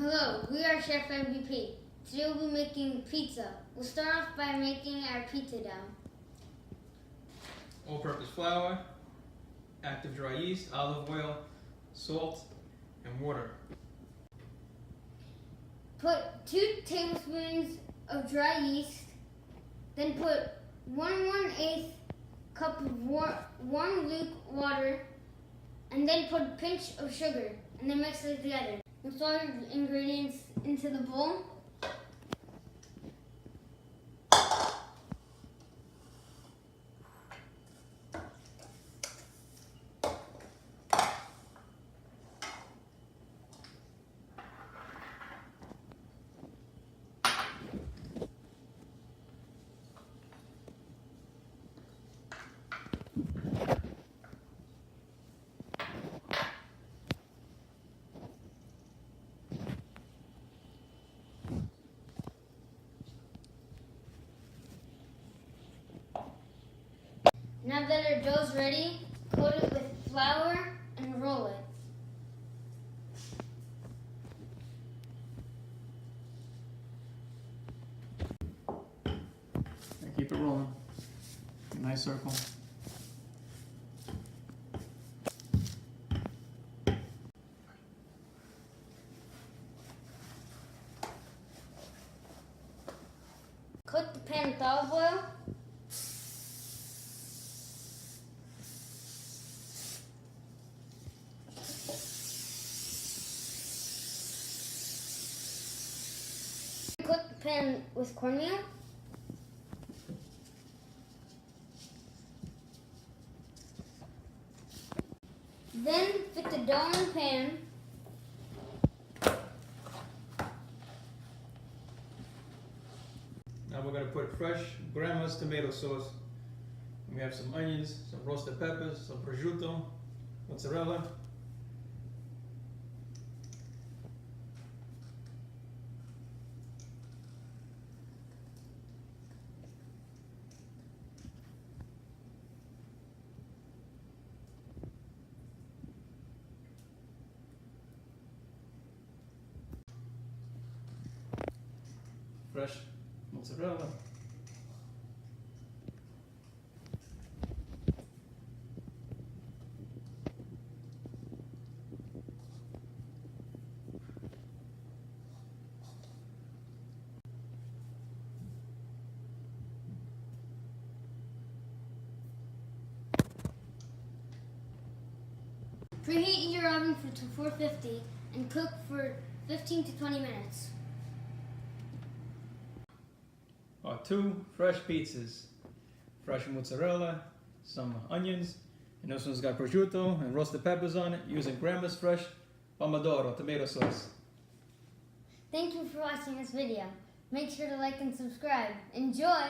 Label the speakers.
Speaker 1: Hello, we are Chef MVP. Today we'll be making pizza. We'll start off by making our pizza dough.
Speaker 2: All-purpose flour, active dry yeast, olive oil, salt, and water.
Speaker 1: Put 2 tablespoons of dry yeast, then put 1/8 cup of warm lukewarm water, and then put a pinch of sugar, and then mix it together. Mix all your ingredients into the bowl. Now that our dough's ready, coat it with flour and roll it.
Speaker 2: And keep it rolling. Nice circle.
Speaker 1: Coat the pan with olive oil. Coat the pan with cornmeal. Then put the dough in the pan.
Speaker 2: Now we're going to put fresh grandma's tomato sauce. We have some onions, some roasted peppers, some prosciutto, mozzarella. Fresh mozzarella.
Speaker 1: Preheat your oven to 450 and cook for 15 to 20 minutes.
Speaker 2: Our 2 fresh pizzas. Fresh mozzarella, some onions, and this one's got prosciutto and roasted peppers on it using grandma's fresh pomodoro tomato sauce.
Speaker 1: Thank you for watching this video. Make sure to like and subscribe. Enjoy!